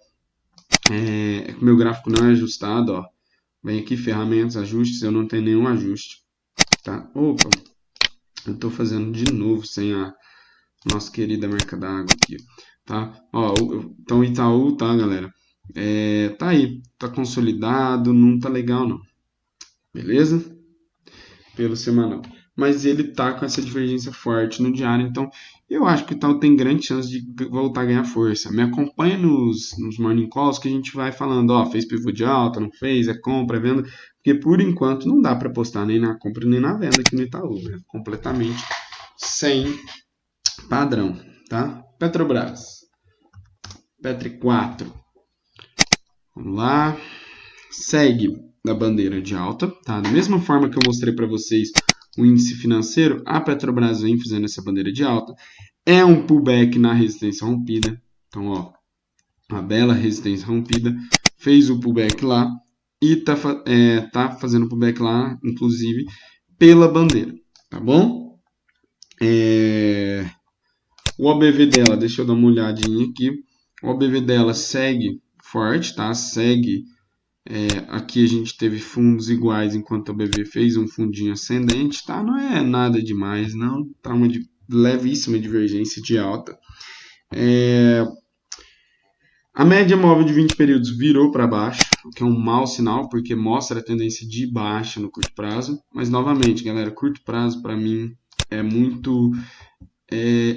É que o meu gráfico não é ajustado, ó. Vem aqui, ferramentas, ajustes, eu não tenho nenhum ajuste, tá? Opa, eu tô fazendo de novo sem a nossa querida marca d'água aqui, tá? Ó, então Itaú, tá, galera? Tá aí, tá consolidado, não tá legal não, beleza? Pelo semanal. Mas ele tá com essa divergência forte no diário, então eu acho que o Itaú tem grande chance de voltar a ganhar força. Me acompanha nos morning calls que a gente vai falando, ó, fez pivô de alta, não fez, é compra, é venda, porque por enquanto não dá para apostar nem na compra nem na venda aqui no Itaú, né? Completamente sem padrão, tá? Petrobras, Petri 4, vamos lá, segue da bandeira de alta, tá? Da mesma forma que eu mostrei para vocês o índice financeiro, a Petrobras vem fazendo essa bandeira de alta. É um pullback na resistência rompida. Então, ó, uma bela resistência rompida. Fez o pullback lá e tá fazendo pullback lá, inclusive, pela bandeira, tá bom? O OBV dela, deixa eu dar uma olhadinha aqui. O OBV dela segue forte, tá? Segue. Aqui a gente teve fundos iguais enquanto a BV fez um fundinho ascendente, tá? Não é nada demais, não. Tá uma levíssima divergência de alta. A média móvel de 20 períodos virou para baixo, o que é um mau sinal, porque mostra a tendência de baixa no curto prazo. Mas, novamente, galera, curto prazo para mim é muito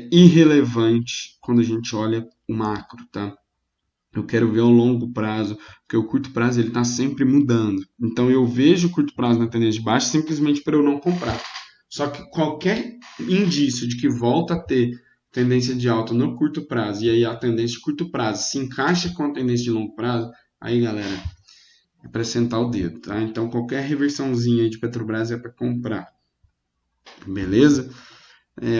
irrelevante quando a gente olha o macro, tá? Eu quero ver o longo prazo, porque o curto prazo ele está sempre mudando. Então eu vejo o curto prazo na tendência de baixa simplesmente para eu não comprar. Só que qualquer indício de que volta a ter tendência de alta no curto prazo e aí a tendência de curto prazo se encaixa com a tendência de longo prazo, aí galera, é para sentar o dedo, tá? Então qualquer reversãozinha de Petrobras é para comprar, beleza?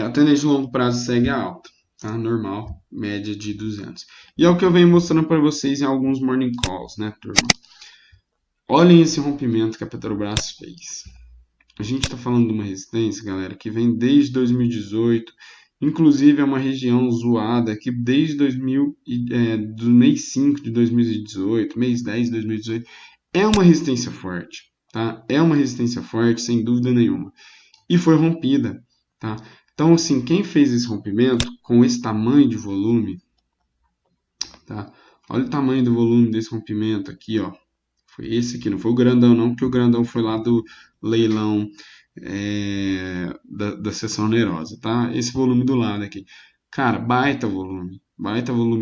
A tendência de longo prazo segue a alta, tá? Normal, média de 200. E é o que eu venho mostrando para vocês em alguns morning calls, né, turma? Olhem esse rompimento que a Petrobras fez. A gente está falando de uma resistência, galera, que vem desde 2018. Inclusive é uma região zoada que desde do mês 5 de 2018, mês 10 de 2018, é uma resistência forte, tá? É uma resistência forte, sem dúvida nenhuma. E foi rompida, tá? Então, assim, quem fez esse rompimento com esse tamanho de volume, tá? Olha o tamanho do volume desse rompimento aqui, ó. Foi esse aqui, não foi o grandão não, porque o grandão foi lá do leilão da seção onerosa, tá? Esse volume do lado aqui. Cara, baita volume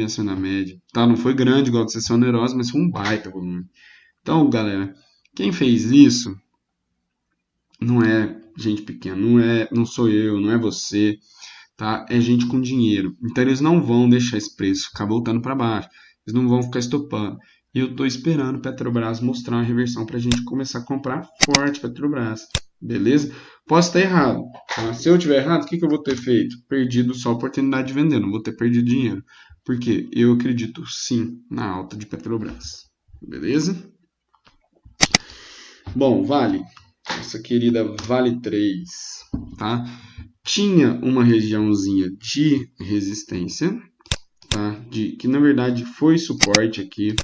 acima da média, tá? Não foi grande igual a seção onerosa, mas foi um baita volume. Então, galera, quem fez isso não é gente pequena, não sou eu, não é você, tá? É gente com dinheiro. Então eles não vão deixar esse preço ficar voltando para baixo. Eles não vão ficar estopando. E eu estou esperando a Petrobras mostrar uma reversão para a gente começar a comprar forte Petrobras. Beleza? Posso estar errado. Tá? Se eu tiver errado, o que eu vou ter feito? Perdido só a oportunidade de vender. Não vou ter perdido dinheiro. Porque eu acredito sim na alta de Petrobras. Beleza? Bom, Vale. Nossa querida Vale 3. Tá? Tinha uma regiãozinha de resistência, tá? Que na verdade foi suporte aqui,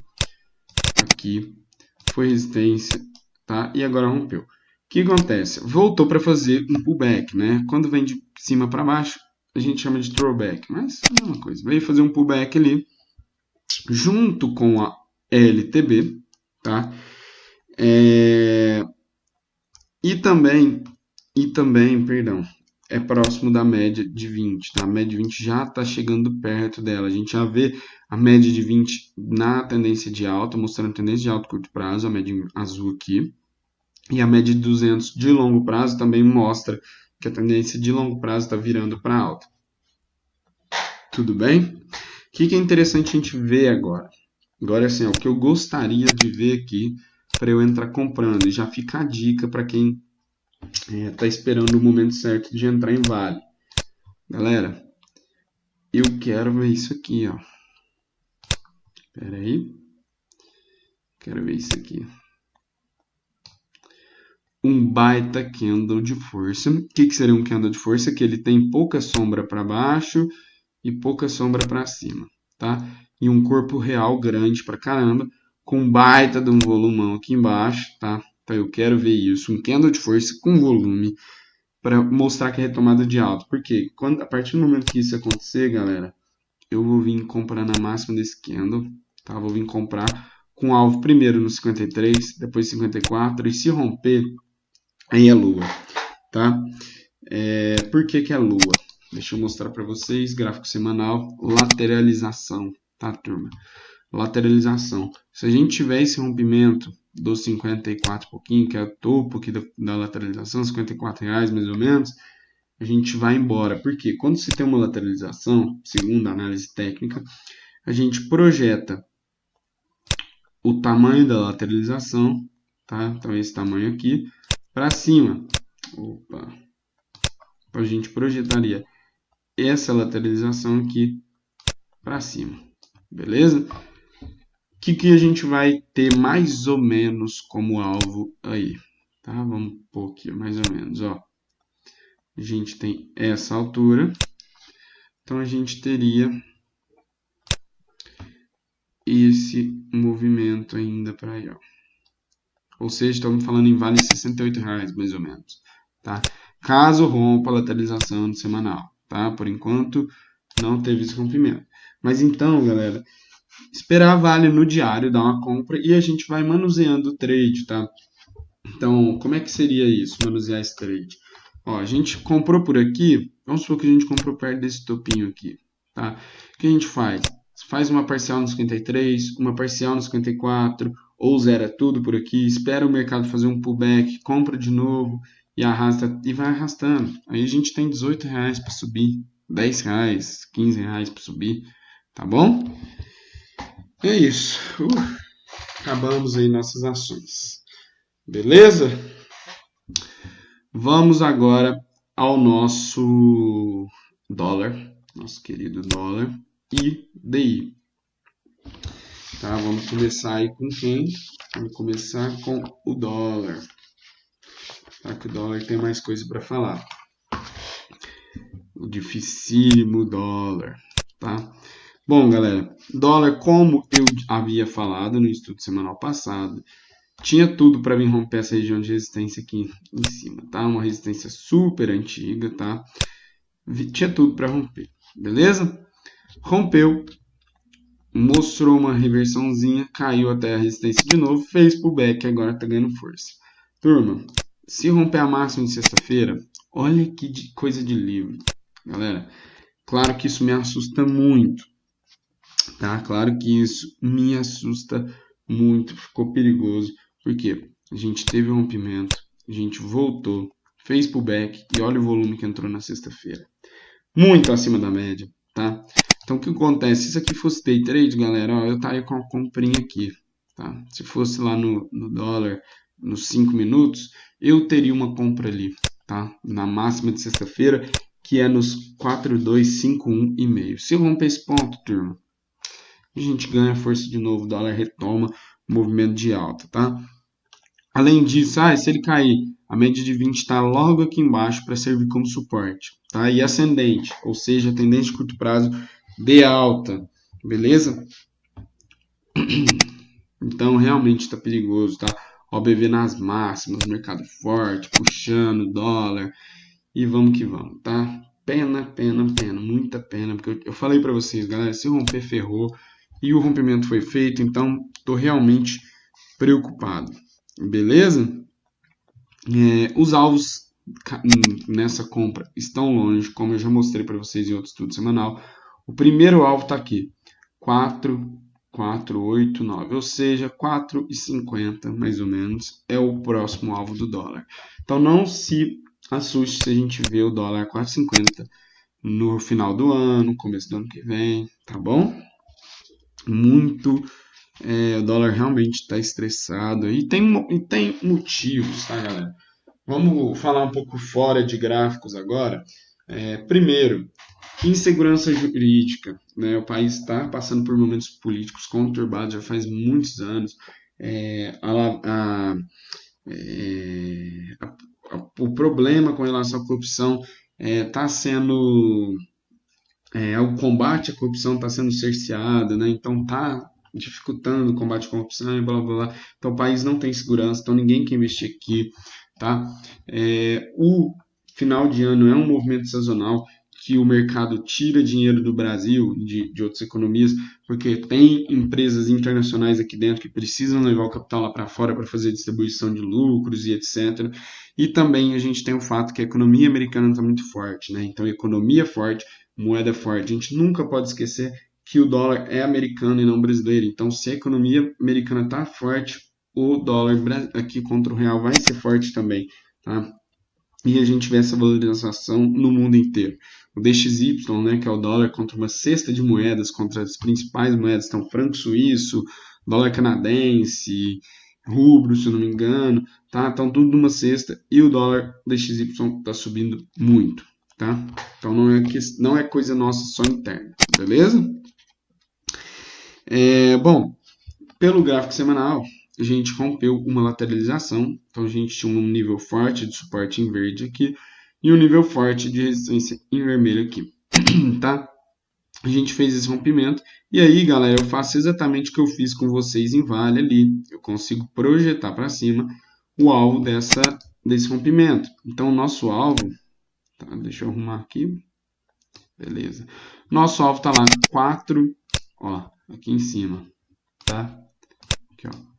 foi resistência, tá? E agora rompeu. O que acontece? Voltou para fazer um pullback, né? Quando vem de cima para baixo, a gente chama de throwback, mas é a mesma coisa. Veio fazer um pullback ali, junto com a LTB, tá? Perdão, é próximo da média de 20, tá? A média de 20 já está chegando perto dela. A gente já vê a média de 20 na tendência de alta, mostrando a tendência de alta curto prazo, a média azul aqui. E a média de 200 de longo prazo também mostra que a tendência de longo prazo está virando para alta. Tudo bem? O que é interessante a gente ver agora? Agora, assim, é o que eu gostaria de ver aqui para eu entrar comprando. E já fica a dica para quem está esperando o momento certo de entrar em Vale. Galera, eu quero ver isso aqui, ó. Espera aí. Quero ver isso aqui. Um baita candle de força. O que seria um candle de força? Que ele tem pouca sombra para baixo e pouca sombra para cima, tá? E um corpo real grande pra caramba, com baita de um volumão aqui embaixo, tá? Então eu quero ver isso, um candle de força com volume para mostrar que é retomada de alta. Porque a partir do momento que isso acontecer, galera, eu vou vir comprar na máxima desse candle, tá? Vou vir comprar com alvo primeiro no 53, depois 54 e se romper, aí é lua, tá? Por que é lua? Deixa eu mostrar para vocês, gráfico semanal, lateralização, tá, turma? Lateralização. Se a gente tiver esse rompimento dos 54 pouquinho, que é o topo aqui da lateralização, R$54 mais ou menos, a gente vai embora. Porque quando se tem uma lateralização, segundo a análise técnica, a gente projeta o tamanho da lateralização, tá? Então esse tamanho aqui, para cima. Opa! A gente projetaria essa lateralização aqui para cima, beleza? O que a gente vai ter mais ou menos como alvo aí, tá? Vamos pôr aqui mais ou menos, ó. A gente tem essa altura, então a gente teria esse movimento ainda para aí, ó. Ou seja, estamos falando em vale R$68 mais ou menos, tá? Caso rompa a lateralização no semanal, tá? Por enquanto não teve esse rompimento. Mas então, galera, esperar vale no diário, dar uma compra e a gente vai manuseando o trade, tá? Então, como é que seria isso, manusear esse trade? Ó, a gente comprou por aqui, vamos supor que a gente comprou perto desse topinho aqui, tá? O que a gente faz? Faz uma parcial no 53, uma parcial no 54, ou zera tudo por aqui, espera o mercado fazer um pullback, compra de novo e arrasta e vai arrastando. Aí a gente tem R$18 para subir, R$10, R$15 para subir, tá bom? É isso. Acabamos aí nossas ações. Beleza? Vamos agora ao nosso dólar, nosso querido dólar e DI. Tá, vamos começar aí com quem? Vamos começar com o dólar. Tá, que o dólar tem mais coisa para falar. O dificílimo dólar, tá? Bom, galera, dólar, como eu havia falado no estudo semanal passado, tinha tudo para vir romper essa região de resistência aqui em cima, tá? Uma resistência super antiga, tá? Tinha tudo para romper, beleza? Rompeu, mostrou uma reversãozinha, caiu até a resistência de novo, fez pullback e agora tá ganhando força. Turma, se romper a máxima de sexta-feira, olha que coisa de livro, galera. Claro que isso me assusta muito, tá? Claro que isso me assusta muito, ficou perigoso, porque a gente teve um rompimento, a gente voltou, fez pullback e olha o volume que entrou na sexta-feira. Muito acima da média, tá? Então o que acontece? Se isso aqui fosse day trade, galera, ó, eu estaria com a comprinha aqui, tá? Se fosse lá no dólar, nos 5 minutos, eu teria uma compra ali, tá? Na máxima de sexta-feira, que é nos 4251,5. Se eu romper esse ponto, turma, a gente ganha força de novo, o dólar retoma o movimento de alta, tá? Além disso, se ele cair, a média de 20 está logo aqui embaixo para servir como suporte, tá? E ascendente, ou seja, tendência de curto prazo de alta, beleza? Então, realmente está perigoso, tá? OBV nas máximas, mercado forte, puxando dólar e vamos que vamos, tá? Pena, pena, pena, muita pena, porque eu falei para vocês, galera, se romper, ferrou e o rompimento foi feito, então tô realmente preocupado, beleza? Os alvos nessa compra estão longe, como eu já mostrei para vocês em outro estudo semanal. O primeiro alvo está aqui, 4,489, ou seja, 4,50 mais ou menos é o próximo alvo do dólar. Então não se assuste se a gente vê o dólar 4,50 no final do ano, começo do ano que vem, tá bom? Muito O dólar realmente está estressado e tem motivos, tá, galera? Vamos falar um pouco fora de gráficos agora. Primeiro, insegurança jurídica, né? O país está passando por momentos políticos conturbados já faz muitos anos. É, a, a, o problema com relação à corrupção está sendo o combate à corrupção está sendo cerceado, né? Então está dificultando o combate à corrupção e blá blá blá. Então o país não tem segurança, então ninguém quer investir aqui, tá? O final de ano é um movimento sazonal que o mercado tira dinheiro do Brasil, de outras economias, porque tem empresas internacionais aqui dentro que precisam levar o capital lá para fora para fazer distribuição de lucros e etc. E também a gente tem o fato que a economia americana está muito forte, né? Então, economia forte, moeda forte. A gente nunca pode esquecer que o dólar é americano e não brasileiro. Então, se a economia americana está forte, o dólar aqui contra o real vai ser forte também, tá? E a gente vê essa valorização no mundo inteiro. O DXY, né, que é o dólar contra uma cesta de moedas, contra as principais moedas, então franco suíço, dólar canadense, rubro, se eu não me engano, tá? Então tudo numa cesta e o dólar DXY está subindo muito, tá? Então não é coisa nossa só interna, beleza? Bom, pelo gráfico semanal, a gente rompeu uma lateralização, então a gente tinha um nível forte de suporte em verde aqui e um nível forte de resistência em vermelho aqui, tá? A gente fez esse rompimento e aí, galera, eu faço exatamente o que eu fiz com vocês em Vale ali, eu consigo projetar para cima o alvo desse rompimento. Então, o nosso alvo, tá? Deixa eu arrumar aqui, beleza. Nosso alvo tá lá, 4, ó, aqui em cima, tá? Aqui, ó.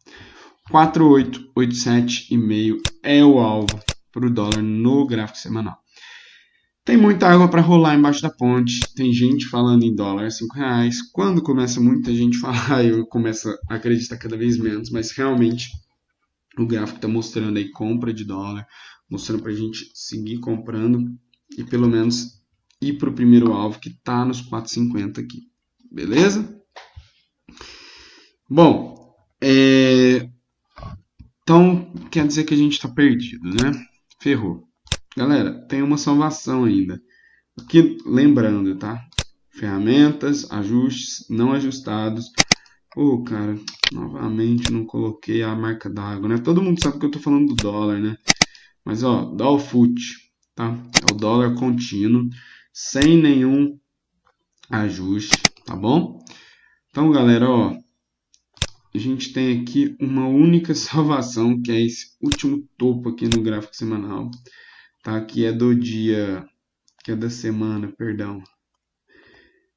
4887,5 é o alvo para o dólar no gráfico semanal. Tem muita água para rolar embaixo da ponte. Tem gente falando em dólar R$ 5. Quando começa muita gente falar, eu começo a acreditar cada vez menos. Mas realmente o gráfico está mostrando aí compra de dólar, mostrando para a gente seguir comprando e pelo menos ir para o primeiro alvo que está nos 4,50 aqui. Beleza? Bom, então, quer dizer que a gente está perdido, né? Ferrou. Galera, tem uma salvação ainda. Aqui, lembrando, tá? Ferramentas, ajustes, não ajustados. Cara, novamente não coloquei a marca d'água, né? Todo mundo sabe que eu tô falando do dólar, né? Mas, ó, Doll Foot, tá? É o dólar contínuo, sem nenhum ajuste, tá bom? Então, galera, ó, a gente tem aqui uma única salvação, que é esse último topo aqui no gráfico semanal, tá? Que é da semana, perdão,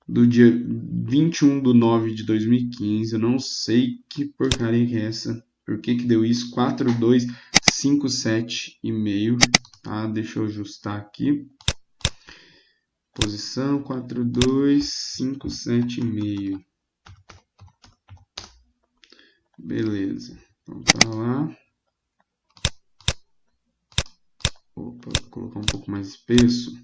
do dia 21/9 de 2015. Eu não sei que porcaria que é essa, por que deu isso, 4257,5, tá? Deixa eu ajustar aqui, posição 4257,5. Beleza, então tá lá. Opa, vou colocar um pouco mais espesso.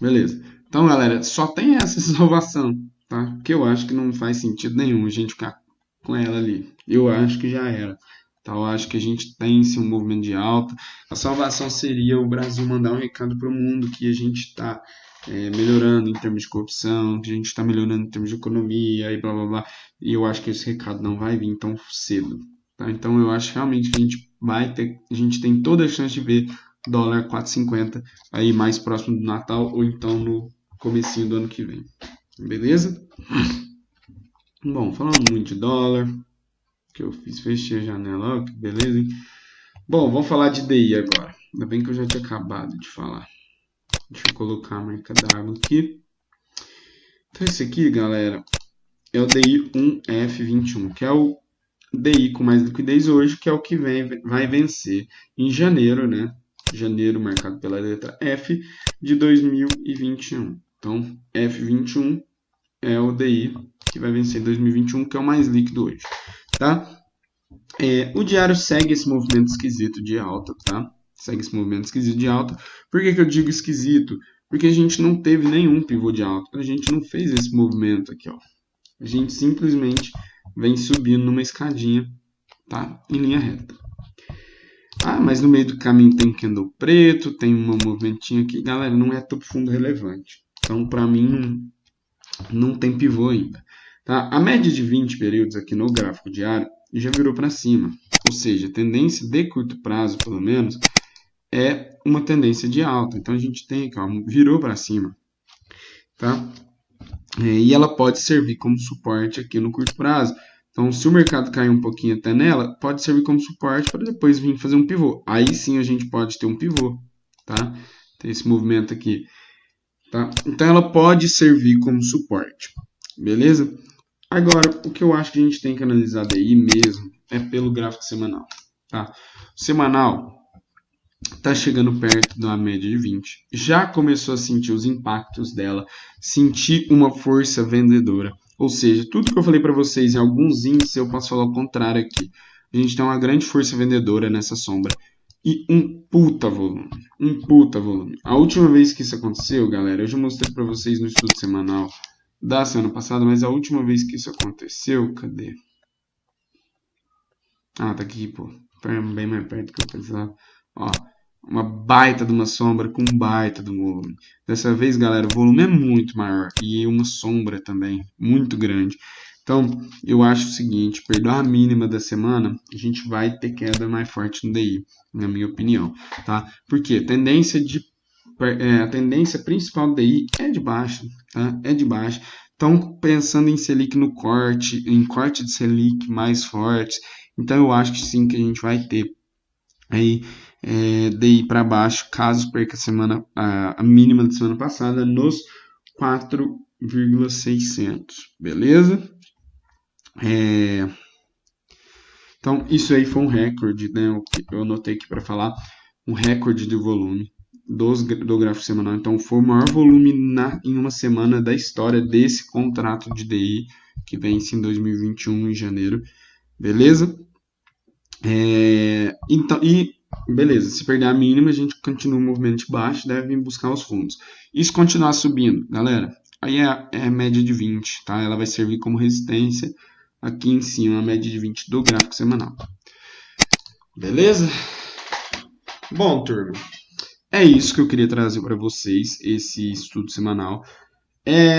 Beleza. Então, galera, só tem essa salvação, tá? Porque eu acho que não faz sentido nenhum a gente ficar com ela ali. Eu acho que já era. Tá? Eu acho que a gente tem sim um movimento de alta. A salvação seria o Brasil mandar um recado para o mundo que a gente está melhorando em termos de corrupção, que a gente está melhorando em termos de economia e blá blá blá. E eu acho que esse recado não vai vir tão cedo. Tá? Então eu acho realmente que a gente tem toda a chance de ver dólar 4,50 aí mais próximo do Natal ou então no comecinho do ano que vem. Beleza? Bom, falando muito de dólar, que eu fiz, fechei a janela, ó, que beleza, hein? Bom, vamos falar de DI agora. Ainda bem que eu já tinha acabado de falar. Deixa eu colocar a marca d'água aqui. Então esse aqui, galera, é o DI 1F21, que é o DI com mais liquidez hoje, que é o que vai vencer em janeiro, né? Janeiro marcado pela letra F de 2021. Então, F21 é o DI que vai vencer em 2021, que é o mais líquido hoje, tá? O diário segue esse movimento esquisito de alta, tá? Segue esse movimento esquisito de alta. Por que eu digo esquisito? Porque a gente não teve nenhum pivô de alta. A gente não fez esse movimento aqui, ó. A gente simplesmente vem subindo numa escadinha, tá? Em linha reta. Ah, mas no meio do caminho tem candle preto, tem um movimentinho aqui. Galera, não é topo fundo relevante. Então, para mim, não tem pivô ainda. Tá? A média de 20 períodos aqui no gráfico diário já virou para cima. Ou seja, a tendência de curto prazo, pelo menos, é uma tendência de alta. Então, a gente tem aqui, ó, virou para cima. Tá? E ela pode servir como suporte aqui no curto prazo. Então, se o mercado cair um pouquinho até nela, pode servir como suporte para depois vir fazer um pivô. Aí sim a gente pode ter um pivô, tá? Tem esse movimento aqui, tá? Então, ela pode servir como suporte, beleza? Agora, o que eu acho que a gente tem que analisar daí mesmo é pelo gráfico semanal, tá? O semanal está chegando perto da média de 20. Já começou a sentir os impactos dela, sentir uma força vendedora. Ou seja, tudo que eu falei para vocês em alguns índices, eu posso falar o contrário aqui. A gente tem uma grande força vendedora nessa sombra e um puta volume. Um puta volume. A última vez que isso aconteceu, galera, eu já mostrei para vocês no estudo semanal da semana passada, mas a última vez que isso aconteceu, cadê? Ah, tá aqui, pô. Bem mais perto que eu pensava. Ó, uma baita de uma sombra com um baita do volume. Dessa vez, galera, o volume é muito maior e uma sombra também muito grande. Então, eu acho o seguinte, perdoar a mínima da semana, a gente vai ter queda mais forte no DI, na minha opinião, tá? Porque a tendência principal do DI é de baixa, tá? É de baixa. Então, pensando em Selic no corte, em corte de Selic mais fortes, então eu acho que sim que a gente vai ter aí DI para baixo, caso perca a mínima da semana passada nos 4,600, beleza? Então isso aí foi um recorde, né? Eu anotei aqui para falar, um recorde de volume do gráfico semanal. Então foi o maior volume em uma semana da história desse contrato de DI que vence em 2021 em janeiro, beleza? Então, beleza, se perder a mínima, a gente continua o movimento de baixo, deve vir buscar os fundos. E se continuar subindo, galera, aí é a média de 20, tá? Ela vai servir como resistência aqui em cima, a média de 20 do gráfico semanal. Beleza? Bom, turma, é isso que eu queria trazer para vocês, esse estudo semanal.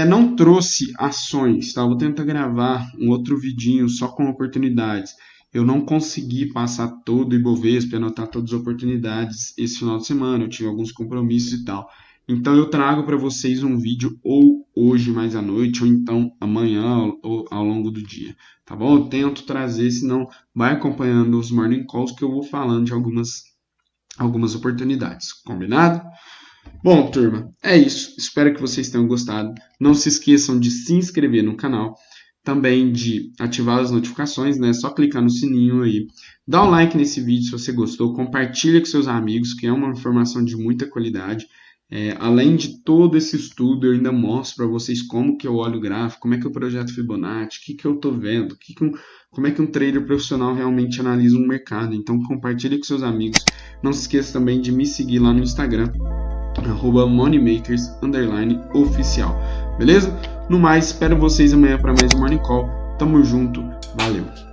Não trouxe ações, tá? Vou tentar gravar um outro vidinho só com oportunidades. Eu não consegui passar todo o Ibovespa e anotar todas as oportunidades esse final de semana. Eu tive alguns compromissos e tal. Então eu trago para vocês um vídeo ou hoje mais à noite ou então amanhã ou ao longo do dia, tá bom? Eu tento trazer, senão vai acompanhando os morning calls que eu vou falando de algumas oportunidades. Combinado? Bom, turma, é isso. Espero que vocês tenham gostado. Não se esqueçam de se inscrever no canal, também de ativar as notificações, né? Só clicar no sininho aí. Dá um like nesse vídeo se você gostou, compartilha com seus amigos, que é uma informação de muita qualidade. Além de todo esse estudo, eu ainda mostro para vocês como que eu olho o gráfico, como é que eu projeto Fibonacci, o que eu estou vendo, como é que um trader profissional realmente analisa um mercado. Então compartilhe com seus amigos. Não se esqueça também de me seguir lá no Instagram, @moneymakers_oficial, beleza? No mais, espero vocês amanhã para mais um Morning Call. Tamo junto, valeu!